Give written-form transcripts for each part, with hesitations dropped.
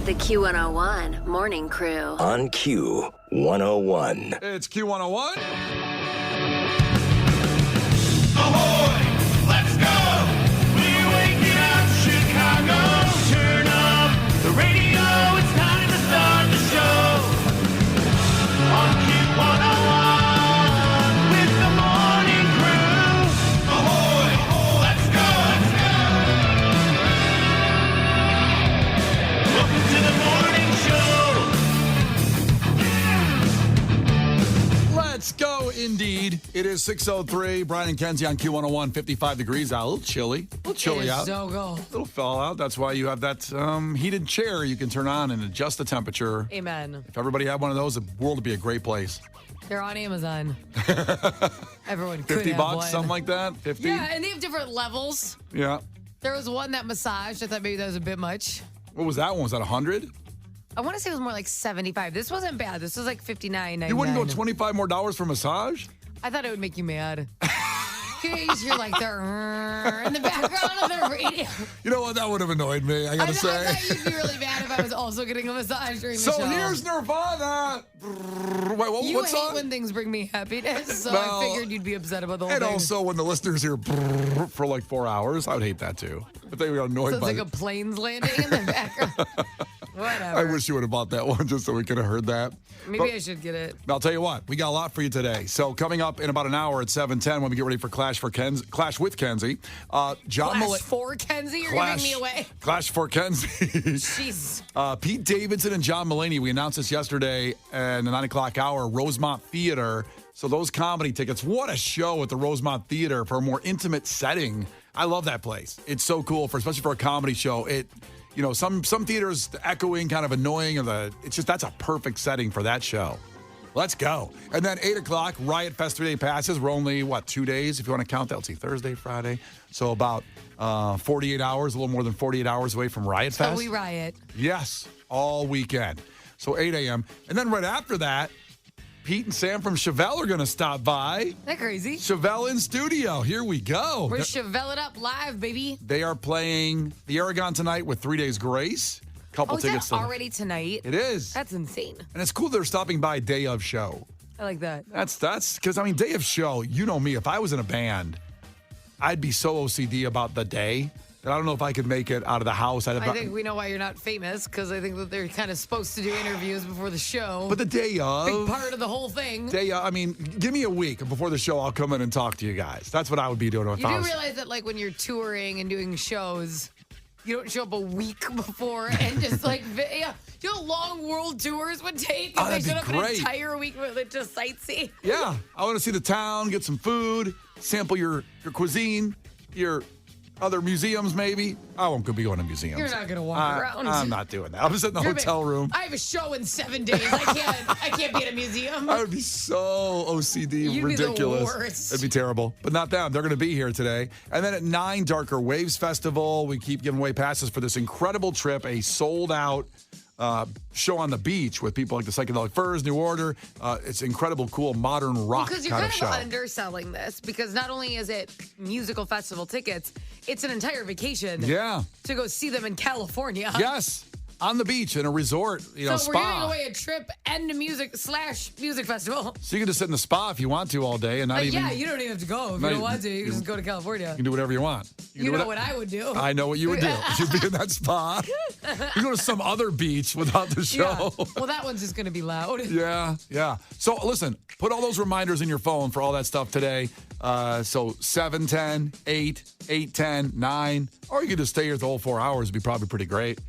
The Q101 Morning Crew. On Q101. It's Q101. Ahoy! Let's go! We're waking up Chicago. Turn up the radio. It's time to start the show. On Q101 with the Morning Crew. Ahoy! Let's go! Welcome to the morning show. Let's go, indeed. It is 6:03. Brian and Kenzie on Q101. 55 degrees out. A little chilly. A little chilly out. So go. Little fallout. That's why you have that heated chair you can turn on and adjust the temperature. Amen. If everybody had one of those, the world would be a great place. They're on Amazon. Everyone could 50 have bucks, one. something like that? 50? Yeah, and they have different levels. Yeah. There was one that massaged. I thought maybe that was a bit much. What was that one? Was that 100? I want to say it was more like 75. This wasn't bad. This was like $59.99. You wouldn't go $25 more for massage? I thought it would make you mad. You're like they're in the background of their radio. You know what? That would have annoyed me, I gotta say. I thought you'd be really mad if I was also getting a massage during the show. So here's Nirvana. Wait, what You hate song? when things bring me happiness, so Well, I figured you'd be upset about the whole And thing. also when the listeners hear for like 4 hours, I would hate that too. But they were annoyed So it's by like it. a plane's landing in the background. Whatever. I wish you would have bought that one just so we could have heard that. Maybe I should get it. I'll tell you what, we got a lot for you today. So coming up in about an hour at 7:10 when we get ready for Clash with Kenzie. Clash for Kenzie? You're giving me away. Clash for Kenzie. Jeez. Pete Davidson and John Mulaney. We announced this yesterday in the 9 o'clock hour, Rosemont Theater. So those comedy tickets, what a show at the Rosemont Theater for a more intimate setting. I love that place. It's so cool, especially for a comedy show. Some theaters, the echoing, kind of annoying, that's a perfect setting for that show. Let's go. And then 8 o'clock, Riot Fest 3-day passes. We're only, 2 days, if you want to count that. Let's see, Thursday, Friday. So about 48 hours, a little more than 48 hours away from Riot Fest. So we riot. Yes, all weekend. So 8 a.m. And then right after that, Pete and Sam from Chevelle are going to stop by. Isn't that crazy? Chevelle in studio. Here we go. We're Chevelle it up live, baby. They are playing the Aragon tonight with 3 Days Grace. Couple Is tickets that already tonight? It is. That's insane. And it's cool they're stopping by day of show. I like that. That's because, day of show, you know me, if I was in a band, I'd be so OCD about the day that I don't know if I could make it out of the house. I think we know why you're not famous, because I think that they're kind of supposed to do interviews before the show. But the day of. Big part of the whole thing. Give me a week before the show. I'll come in and talk to you guys. That's what I would be doing if You I do was. realize that, when you're touring and doing shows, you don't show up a week before and just long world tours would take. Oh, If they that'd be showed up great. an entire week with it just sightsee. Yeah, I want to see the town, get some food, sample your cuisine, your other museums maybe. I won't be going to museums. You're not gonna walk around. I'm not doing that. I'm just in the hotel room. I have a show in 7 days. I can't be at a museum. I would be so OCD, You'd ridiculous. be the worst. It'd be terrible. But not them. They're going to be here today. And then at 9, Darker Waves Festival. We keep giving away passes for this incredible trip, a sold-out show on the beach with people like the Psychedelic Furs, New Order. It's incredible, cool, modern rock Because you're kind kind of show. of underselling this, because not only is it musical festival tickets, it's an entire vacation. Yeah. To go see them in California. Yes. On the beach in a resort, So spa. we're giving away a trip and a music festival. So you can just sit in the spa if you want to all day and not even. Yeah, you don't even have to go if you don't want to. You can just go to California. You can do whatever you want. You know what I would do. I know what you would do. You'd be in that spa. You go to some other beach without the show. Yeah. Well, that one's just going to be loud. Yeah. So listen, put all those reminders in your phone for all that stuff today. So 7:10, 8, 8:10, 9, or you could just stay here the whole 4 hours. It'd be probably pretty great.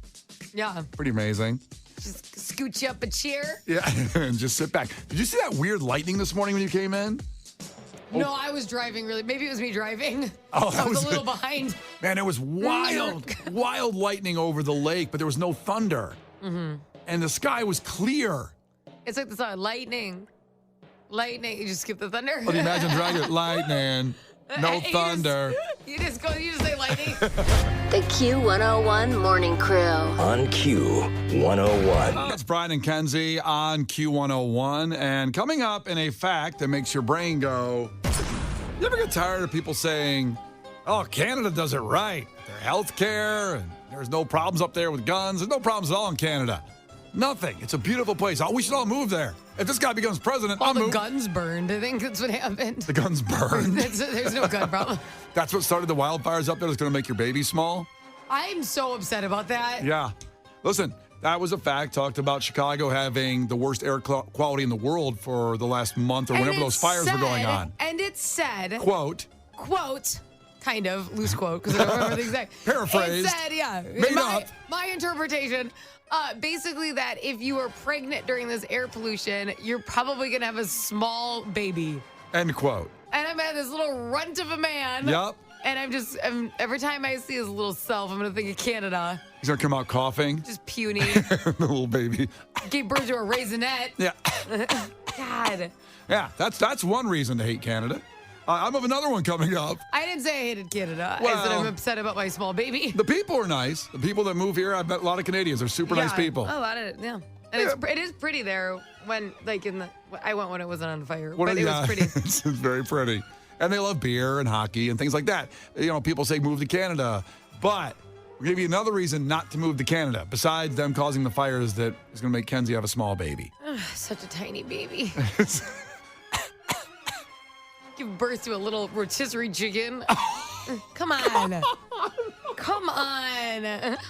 Yeah. Pretty amazing. Just scoot you up a chair. Yeah, and just sit back. Did you see that weird lightning this morning when you came in? No, I was driving really. Maybe it was me driving. Oh, I was a little behind. Man, it was wild lightning over the lake, but there was no thunder. Mm-hmm. And the sky was clear. It's like the song, lightning. Lightning. You just skip the thunder. Can you imagine driving lightning? No thunder. You just say lightning. The Q101 Morning Crew. On Q101. That's Brian and Kenzie on Q101. And coming up in a fact that makes your brain go, you ever get tired of people saying, oh, Canada does it right. Their health care and There's no problems up there with guns. There's no problems at all in Canada. Nothing. It's a beautiful place. We should all move there. If this guy becomes president, All I'll the move. guns burned. I think that's what happened. The guns burned. There's no gun problem. That's what started the wildfires up there. That's going to make your baby small. I'm so upset about that. Yeah. Listen, that was a fact. Talked about Chicago having the worst air quality in the world for the last month or whenever those fires were going on. And it said, Quote, kind of, loose quote, because I don't remember the exact. Paraphrased. It said, yeah. Made up. My interpretation, basically that if you are pregnant during this air pollution, you're probably going to have a small baby. End quote. And I'm at this little runt of a man. Yep. And I'm every time I see his little self, I'm going to think of Canada. He's going to come out coughing. Just puny. The little baby. Gave birth to a raisinette. Yeah. God. Yeah, that's one reason to hate Canada. I'm of another one coming up. I didn't say I hated Canada. I said Well- I'm upset about my small baby. The people are nice. The people that move here, I've met a lot of Canadians. They're super nice people. A lot of yeah. And it is pretty there when I went when it wasn't on fire. What but are- it yeah, was pretty. it's very pretty. And they love beer and hockey and things like that. You know, people say move to Canada. But we'll give you another reason not to move to Canada, besides them causing the fires that is going to make Kenzie have a small baby. Such a tiny baby. Give birth to a little rotisserie chicken. Come on. Come on.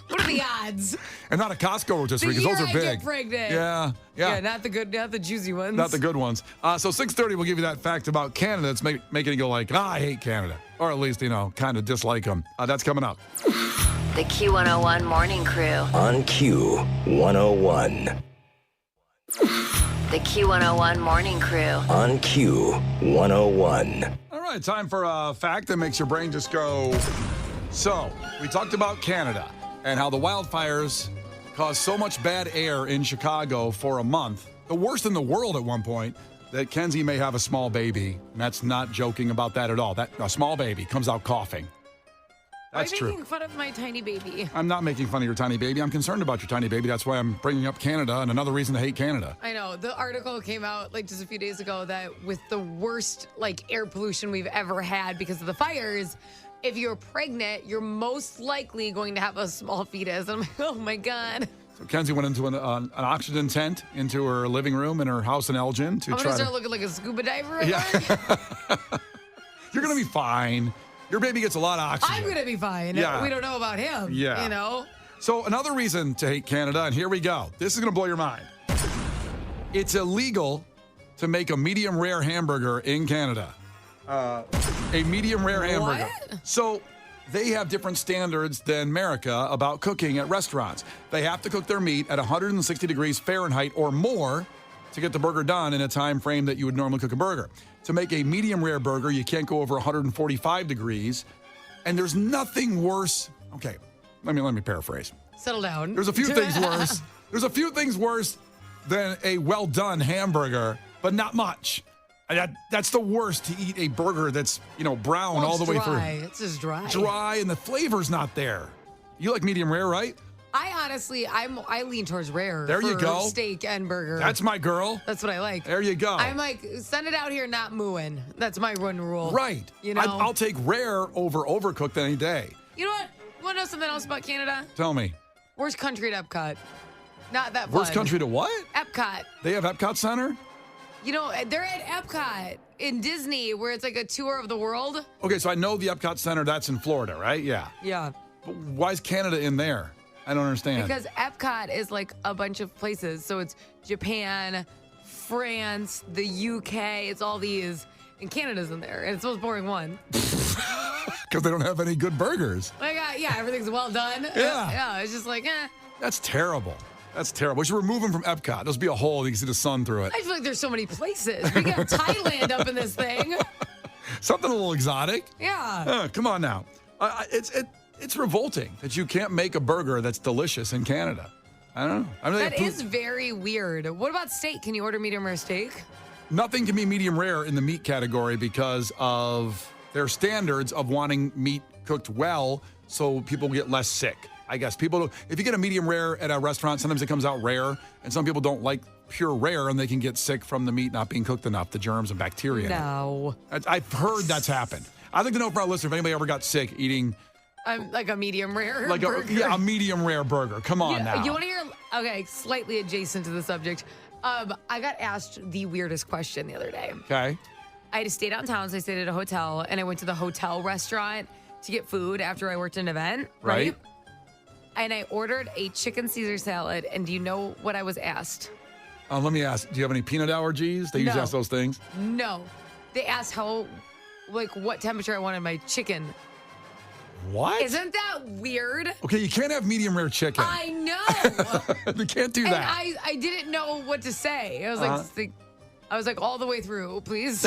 What are the odds? And not a Costco rotisserie, The because those year are I big. get pregnant. Yeah. Yeah, not the juicy ones. Not the good ones. So 6:30, we'll give you that fact about Canada that's making you go like, I hate Canada. Or at least, kind of dislike them. That's coming up. The Q101 Morning Crew. On Q101. The Q101 Morning Crew. On Q101. All right, time for a fact that makes your brain just go. So, we talked about Canada and how the wildfires caused so much bad air in Chicago for a month, the worst in the world at one point, that Kenzie may have a small baby. And that's not joking about that at all. That a small baby comes out coughing. That's Why are you true. making fun of my tiny baby? I'm not making fun of your tiny baby. I'm concerned about your tiny baby. That's why I'm bringing up Canada and another reason to hate Canada. I know. The article came out just a few days ago that with the worst air pollution we've ever had because of the fires, if you're pregnant, you're most likely going to have a small fetus. I'm like, oh my God. So Kenzie went into an oxygen tent into her living room in her house in Elgin to I'm try going to to... start looking like a scuba diver at Yeah. work. You're going to be fine. Your baby gets a lot of oxygen. I'm going to be fine. Yeah. We don't know about him. Yeah. So another reason to hate Canada, and here we go. This is going to blow your mind. It's illegal to make a medium rare hamburger in Canada. A medium rare hamburger. What? So they have different standards than America about cooking at restaurants. They have to cook their meat at 160 degrees Fahrenheit or more to get the burger done in a time frame that you would normally cook a burger. To make a medium rare burger, you can't go over 145 degrees. And there's nothing worse. Okay, let me paraphrase. Settle down. There's a few things worse. There's a few things worse than a well-done hamburger, but not much. That's the worst, to eat a burger that's, brown Well, all the way through. It's just dry. Dry, and the flavor's not there. You like medium rare, right? I honestly, I lean towards rare. There you for go. Steak and burger. That's my girl. That's what I like. There you go. I'm like, send it out here, not mooing. That's my one rule. Right. I'll take rare over overcooked any day. You know what? You want to know something else about Canada? Tell me. Worst country at Epcot. Not that fun. Worst country to what? Epcot. They have Epcot Center? They're at Epcot in Disney, where it's like a tour of the world. Okay, so I know the Epcot Center, that's in Florida, right? Yeah. Yeah. But why is Canada in there? I don't understand. Because Epcot is like a bunch of places. So it's Japan, France, the UK. It's all these. And Canada's in there. And it's the most boring one. Because they don't have any good burgers. Everything's well done. Yeah. It's just like, eh. That's terrible. That's terrible. We should remove them from Epcot. There'll be a hole. You can see the sun through it. I feel like there's so many places. We got Thailand up in this thing. Something a little exotic. Yeah. Come on now. It's revolting that you can't make a burger that's delicious in Canada. I don't know. That is very weird. What about steak? Can you order medium rare steak? Nothing can be medium rare in the meat category because of their standards of wanting meat cooked well so people get less sick. I guess if you get a medium rare at a restaurant, sometimes it comes out rare, and some people don't like pure rare, and they can get sick from the meat not being cooked enough, the germs and bacteria. No. I've heard that's happened. I'd like to know from our listener if anybody ever got sick eating like a medium rare Like burger. a medium rare burger. Come on now. You want to hear? Okay, slightly adjacent to the subject. I got asked the weirdest question the other day. Okay. I had to stay downtown, so I stayed at a hotel, and I went to the hotel restaurant to get food after I worked an event. Right. And I ordered a chicken Caesar salad, and do you know what I was asked? Let me ask, do you have any peanut allergies? They usually No. ask those things. No. They asked what temperature I wanted my chicken. What? Isn't that weird? Okay, you can't have medium rare chicken. I know. You can't do And that. I didn't know what to say. I was like all the way through, please.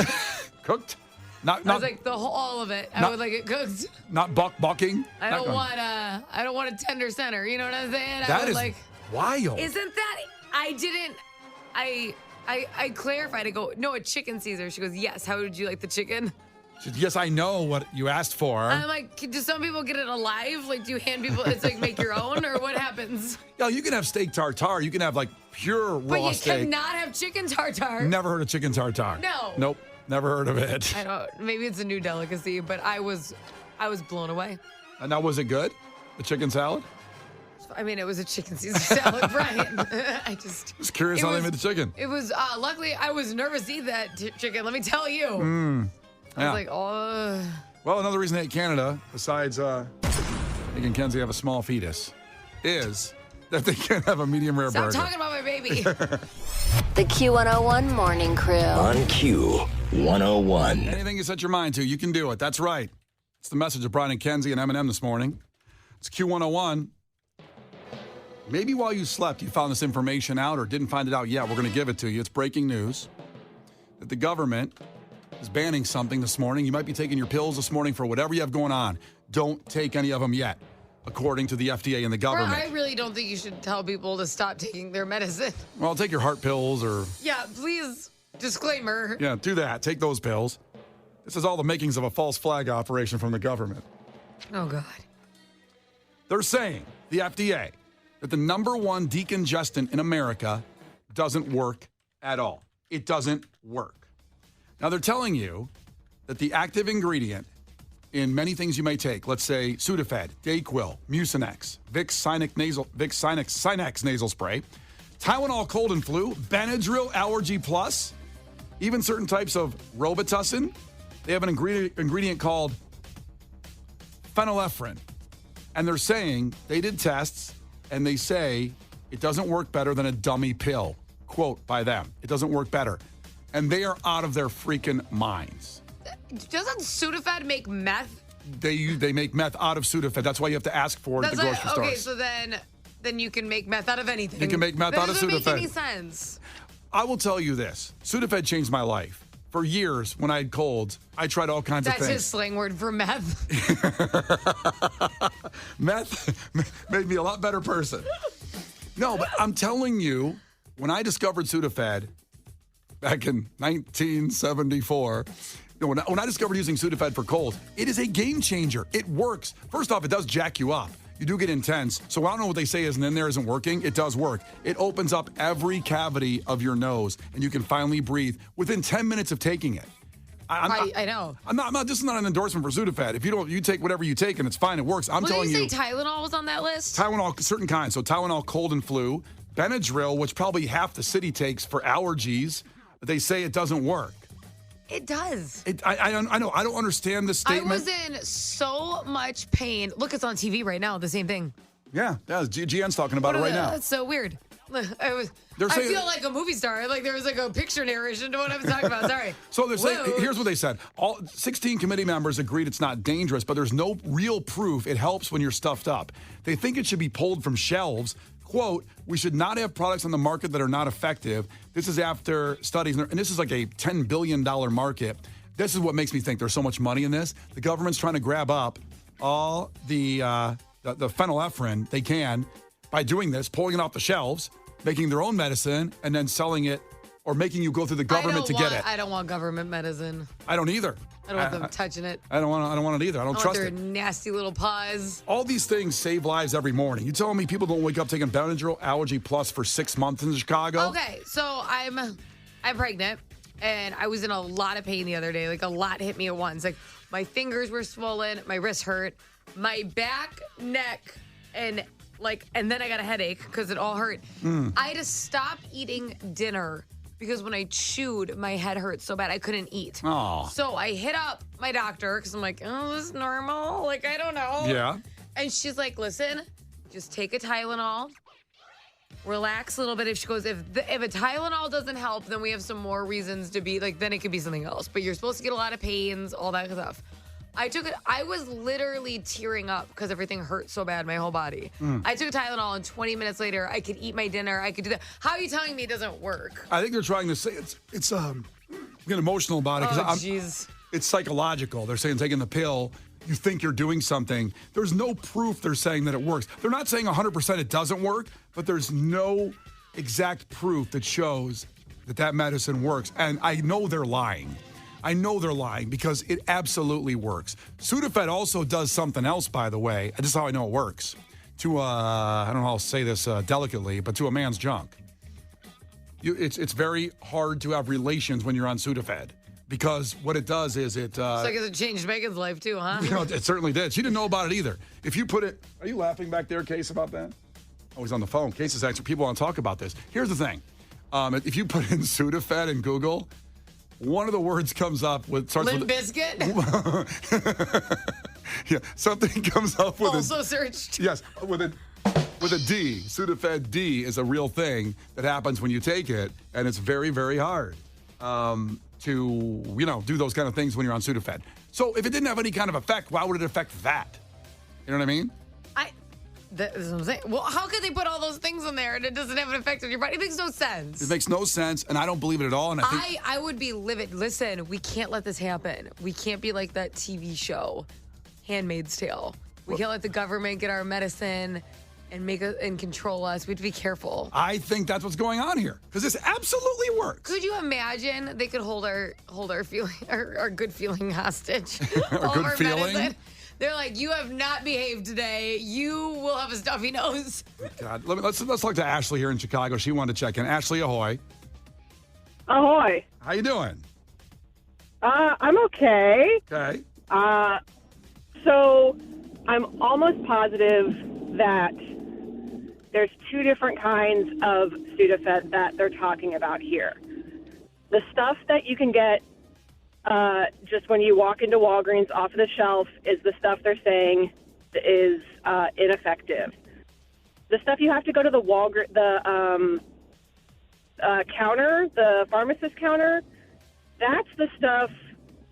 Cooked? Not I was like all of it. I would like it cooked. not bucking? I don't want a tender center. You know what I'm saying? That is wild. Isn't that? I clarified. I go, no, a chicken Caesar. She goes, yes. How would you like the chicken? She said, yes, I know what you asked for. I'm like, do some people get it alive? Like, do you hand people? It's like make your own, or what happens? Yeah, you can have steak tartare. You can have like pure But raw you steak. cannot have chicken tartare. Never heard of chicken tartare. No. Nope. Never heard of it. I don't. Maybe it's a new delicacy, but I was blown away. And now, was it good? The chicken salad? I mean, it was a chicken Caesar salad, Brian. I just Just curious how they made the chicken. It was luckily I was nervous to eat that chicken. Let me tell you. I Yeah. was like, oh. Well, another reason to hate Canada, besides making Kenzie have a small fetus, is that they can't have a medium rare Stop burger. talking about my baby. The Q101 Morning Crew. On Q101. Anything you set your mind to, you can do it. That's right. It's the message of Brian and Kenzie and M&M this morning. It's Q101. Maybe while you slept, you found this information out or didn't find it out yet. We're going to give it to you. It's breaking news that the government is banning something this morning. You might be taking your pills this morning for whatever you have going on. Don't take any of them yet, according to the FDA and the government. I really don't think you should tell people to stop taking their medicine. Well, take your heart pills or, Yeah, please. Disclaimer. yeah, do that. Take those pills. This is all the makings of a false flag operation from the government. Oh, God. They're saying, the FDA, that the number one decongestant in America doesn't work at all. It doesn't work. Now, they're telling you that the active ingredient in many things you may take, let's say Sudafed, Dayquil, Mucinex, Vicks Sinex nasal spray, Tylenol cold and flu, Benadryl Allergy Plus, even certain types of Robitussin, they have an ingredient called phenylephrine. And they're saying they did tests and they say it doesn't work better than a dummy pill. Quote by them. It doesn't work better. And they are out of their freaking minds. Doesn't Sudafed make meth? They make meth out of Sudafed. That's why you have to ask for it at the grocery stores. Okay, so then you can make meth out of anything. You can make meth out of That doesn't Sudafed. make any sense. I will tell you this. Sudafed changed my life. For years, when I had colds, I tried all kinds of That's things. his slang word for meth. Meth made me a lot better person. No, but I'm telling you, when I discovered Sudafed back in 1974, when I discovered using Sudafed for colds, it is a game changer. It works. First off, it does jack you up. You do get intense. So I don't know what they say isn't in there isn't working. It does work. It opens up every cavity of your nose, and you can finally breathe within 10 minutes of taking it. I know. I'm not. This is not an endorsement for Sudafed. If you take whatever you take and it's fine, it works. I'm What telling did you. you say Tylenol was on that list? Tylenol, certain kinds. So Tylenol cold and flu, Benadryl, which probably half the city takes for allergies. They say it doesn't work. It does. I know. I don't understand this statement. I was in so much pain. Look, it's on TV right now. The same thing. Yeah. GN's talking about it right now. That's so weird. I They're saying- feel like a movie star. Like there was like a picture narration to what I was talking about. Sorry. So they're saying, Whoa. here's what they said. All 16 committee members agreed it's not dangerous, but there's no real proof it helps when you're stuffed up. They think it should be pulled from shelves. Quote, we should not have products on the market that are not effective. This is after studies, and this is like a $10 billion market. This is what makes me think there's so much money in this. The government's trying to grab up all the phenylephrine they can by doing this, pulling it off the shelves, making their own medicine, and then selling it or making you go through the government to get it. I don't want government medicine. I don't either. I don't want them touching it. I don't want it either. I don't I want trust their it. nasty little paws. All these things save lives every morning. You telling me people don't wake up taking Benadryl Allergy Plus for 6 months in Chicago? Okay, so I'm pregnant, and I was in a lot of pain the other day. Like a lot hit me at once. Like my fingers were swollen, my wrist hurt. my back, neck, and then I got a headache because it all hurt. I had to stop eating dinner because when I chewed, my head hurt so bad I couldn't eat. Oh. So I hit up my doctor because I'm like, oh, this is normal. Like, I don't know. Yeah. And she's like, listen, just take a Tylenol. Relax a little bit. If she goes, if a Tylenol doesn't help, then we have some more reasons to be like, then it could be something else. But you're supposed to get a lot of pains, all that stuff. I took it. I was literally tearing up because everything hurt so bad, my whole body. I took a Tylenol, and 20 minutes later, I could eat my dinner. I could do that. How are you telling me it doesn't work? I think they're trying to say it's get emotional about it because Jeez. it's psychological. They're saying taking the pill, you think you're doing something. There's no proof they're saying that it works. They're not saying 100% it doesn't work, but there's no exact proof that shows that medicine works. And I know they're lying. I know they're lying because it absolutely works. Sudafed also does something else, by the way. This is how I know it works. To, I don't know how I'll say this delicately, but to a man's junk. It's very hard to have relations when you're on Sudafed because what it does is it... So I guess it changed Megan's life too, huh? You know, it certainly did. She didn't know about it either. If you put it... Are you laughing back there, Case, about that? Oh, he's on the phone. Case is actually... People want to talk about this. Here's the thing. If you put in Sudafed in Google... One of the words comes up with starts Limp with Biscuit. Yeah, something comes up with Also searched. Yes, with a D. Sudafed D is a real thing that happens when you take it, and it's very, very hard to do those kind of things when you're on Sudafed. So if it didn't have any kind of effect, why would it affect that? You know what I mean? That's what I'm saying. Well, how could they put all those things in there and it doesn't have an effect on your body? It makes no sense. It makes no sense, and I don't believe it at all. And I would be livid. Listen, we can't let this happen. We can't be like that TV show, Handmaid's Tale. We can't let the government get our medicine and control us. We have to be careful. I think that's what's going on here because this absolutely works. Could you imagine they could hold our feeling, our good feeling hostage? Our good feeling? Medicine? They're like, you have not behaved today. You will have a stuffy nose. God, let's talk to Ashley here in Chicago. She wanted to check in. Ashley, ahoy. Ahoy. How you doing? I'm okay. Okay. So I'm almost positive that there's two different kinds of Sudafed that they're talking about here. The stuff that you can get just when you walk into Walgreens off of the shelf is the stuff they're saying is ineffective. The stuff you have to go to the counter, the pharmacist counter, that's the stuff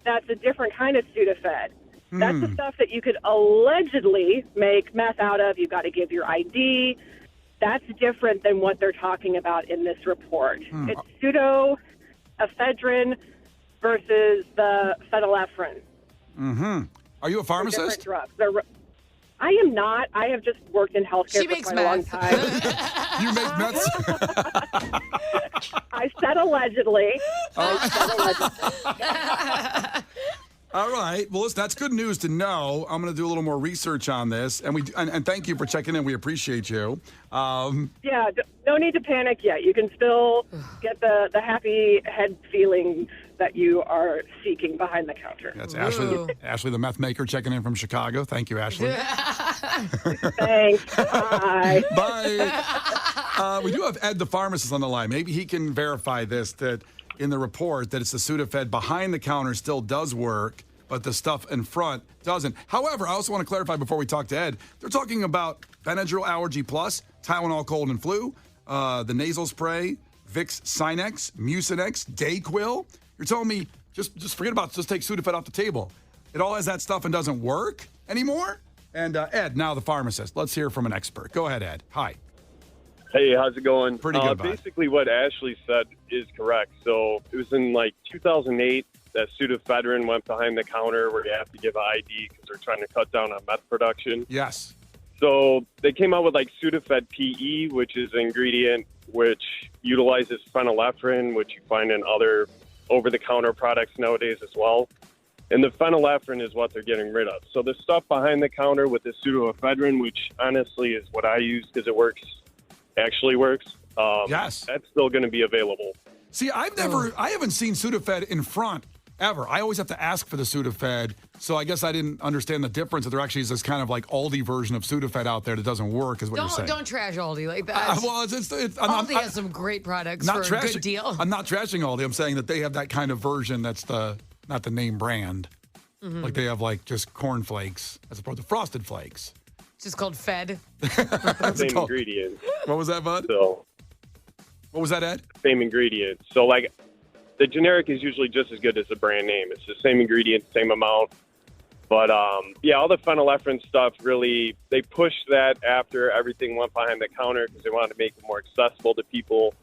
that's a different kind of Sudafed. That's the stuff that you could allegedly make meth out of. You've got to give your ID. That's different than what they're talking about in this report. It's pseudoephedrine versus the phenylephrine. Are you a pharmacist? Different drugs. I am not. I have just worked in healthcare She for makes quite a long meth. time. You make meth? I said allegedly. All right. Well, listen, that's good news to know. I'm going to do a little more research on this, and thank you for checking in. We appreciate you. Yeah, no need to panic yet. You can still get the happy head feelings that you are seeking behind the counter. That's Ashley, the meth maker, checking in from Chicago. Thank you, Ashley. Thanks. Bye. Bye. We do have Ed, the pharmacist, on the line. Maybe he can verify this, that in the report that it's the Sudafed behind the counter still does work, but the stuff in front doesn't. However, I also want to clarify before we talk to Ed, they're talking about Benadryl Allergy Plus, Tylenol Cold and Flu, the nasal spray, Vicks Sinex, Mucinex, Dayquil. You're telling me just forget about it, just take Sudafed off the table. It all has that stuff and doesn't work anymore? And Ed, now the pharmacist. Let's hear from an expert. Go ahead, Ed. Hi. Hey, how's it going? Pretty good, bud. Basically, what Ashley said is correct. So it was in 2008 that pseudoephedrine went behind the counter where you have to give an ID because they're trying to cut down on meth production. Yes. So they came out with Sudafed PE, which is an ingredient which utilizes phenylephrine, which you find in other over-the-counter products nowadays as well. And the phenylephrine is what they're getting rid of. So the stuff behind the counter with the pseudoephedrine, which honestly is what I use because it actually works. Yes. That's still going to be available. See, I haven't seen Sudafed in front ever. I always have to ask for the Sudafed, so I guess I didn't understand the difference. That there actually is this kind of like Aldi version of Sudafed out there that doesn't work, is what you're saying. Don't trash Aldi like that. Aldi has some great products for a good deal. I'm not trashing Aldi. I'm saying that they have that kind of version that's not the name brand. Mm-hmm. Like they have like just cornflakes as opposed to Frosted Flakes. It's just called Fed. Same ingredient. What was that, bud? So, what was that, Ed? same ingredient. So, like, the generic is usually just as good as the brand name. It's the same ingredient, same amount. But, yeah, all the phenylephrine stuff really, they pushed that after everything went behind the counter because they wanted to make it more accessible to people.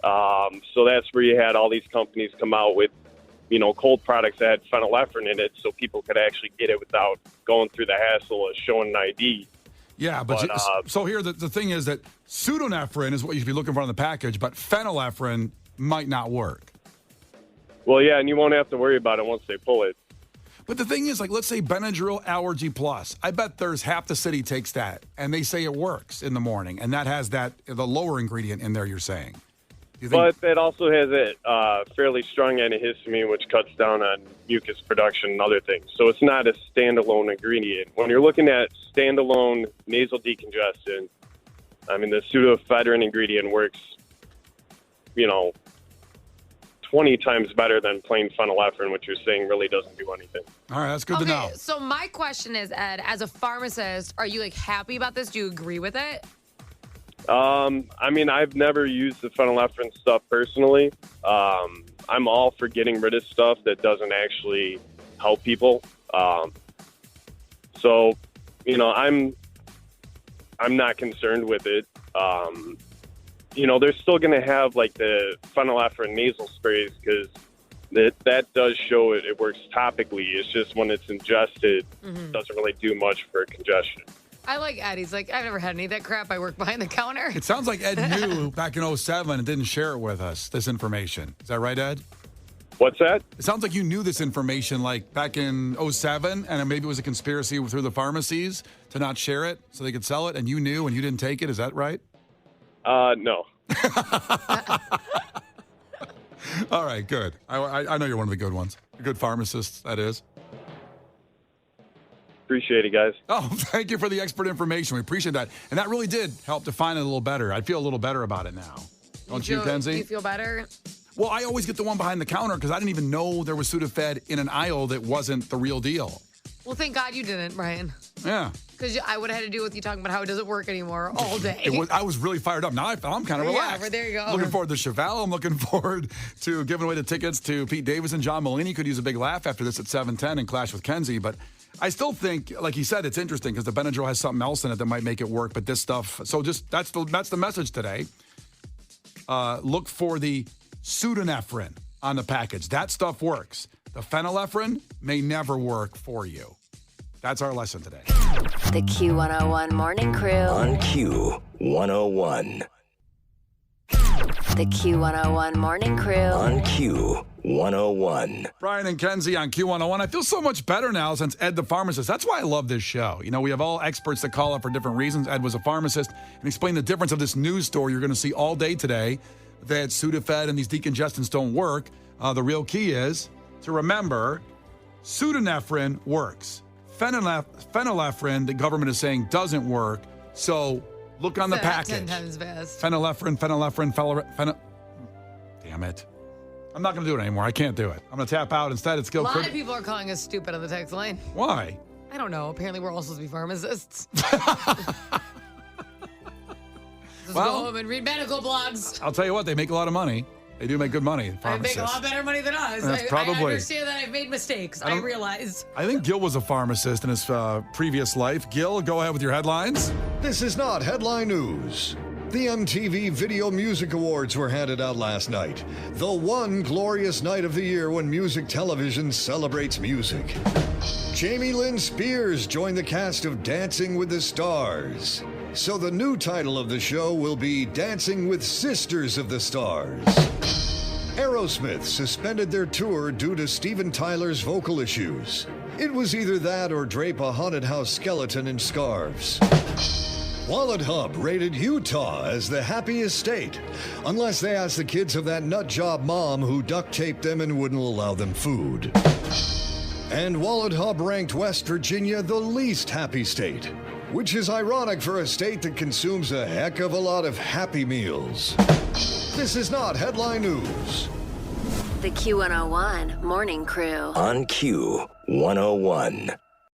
So that's where you had all these companies come out with, you know, cold products that had phenylephrine in it so people could actually get it without going through the hassle of showing an ID. Yeah, but so here the thing is that pseudoephedrine is what you should be looking for on the package, but phenylephrine might not work. Well, yeah, and you won't have to worry about it once they pull it. But the thing is, like, let's say Benadryl Allergy Plus. I bet there's half the city takes that, and they say it works in the morning, and that has the lower ingredient in there, you're saying. But it also has a fairly strong antihistamine, which cuts down on mucus production and other things. So it's not a standalone ingredient. When you're looking at standalone nasal decongestant, I mean, the pseudoephedrine ingredient works, 20 times better than plain phenylephrine, which you're saying really doesn't do anything. All right, that's good to know. So my question is, Ed, as a pharmacist, are you happy about this? Do you agree with it? I mean, I've never used the phenylephrine stuff personally. I'm all for getting rid of stuff that doesn't actually help people. So, I'm not concerned with it. They're still going to have like the phenylephrine nasal sprays because that does show it works topically. It's just when it's ingested, it doesn't really do much for congestion. I like Ed. He's like, I've never had any of that crap. I work behind the counter. It sounds like Ed knew back in 2007 and didn't share it with us, this information. Is that right, Ed? What's that? It sounds like you knew this information like back in 2007, and maybe it was a conspiracy through the pharmacies to not share it so they could sell it, and you knew and you didn't take it. Is that right? No. All right, good. I know you're one of the good ones. You're good pharmacists, that is. Appreciate it, guys. Oh, thank you for the expert information. We appreciate that. And that really did help define it a little better. I feel a little better about it now. Don't you, Kenzie? Do you feel better? Well, I always get the one behind the counter because I didn't even know there was Sudafed in an aisle that wasn't the real deal. Well, thank God you didn't, Brian. Yeah. Because I would have had to deal with you talking about how it doesn't work anymore all day. I was really fired up. Now I'm kind of relaxed. Yeah, there you go. Looking forward to Chevelle. I'm looking forward to giving away the tickets to Pete Davis and John Mulaney. Could use a big laugh after this at 7:10 and Clash with Kenzie. But I still think, like he said, it's interesting because the Benadryl has something else in it that might make it work. But this stuff, so just that's the message today. Look for the pseudoephedrine on the package. That stuff works. The phenylephrine may never work for you. That's our lesson today. The Q101 Morning Crew. On Q101. The Q101 Morning Crew. On Q101. Brian and Kenzie on Q101. I feel so much better now since Ed the pharmacist. That's why I love this show. We have all experts that call up for different reasons. Ed was a pharmacist and explained the difference of this news story you're going to see all day today, that Sudafed and these decongestants don't work. The real key is to remember pseudoephedrine works. Phenylephrine, the government is saying, doesn't work. So look on the package. 10 times fast. Phenylephrine. Damn it. I'm not going to do it anymore. I can't do it. I'm going to tap out. Instead, it's A lot of people are calling us stupid on the text line. Why? I don't know. Apparently, we're all supposed to be pharmacists. Go home and read medical blogs. I'll tell you what, they make a lot of money. They do make good money. They make a lot better money than us. I understand that I've made mistakes. I realize. I think Gil was a pharmacist in his previous life. Gil, go ahead with your headlines. This is not headline news. The MTV Video Music Awards were handed out last night. The one glorious night of the year when music television celebrates music. Jamie Lynn Spears joined the cast of Dancing with the Stars. So the new title of the show will be Dancing with Sisters of the Stars. Aerosmith suspended their tour due to Steven Tyler's vocal issues. It was either that or drape a haunted house skeleton in scarves. Wallet Hub rated Utah as the happiest state, unless they ask the kids of that nut job mom who duct taped them and wouldn't allow them food. And Wallet Hub ranked West Virginia the least happy state, which is ironic for a state that consumes a heck of a lot of Happy Meals. This is not headline news. The Q101 Morning Crew. On Q101.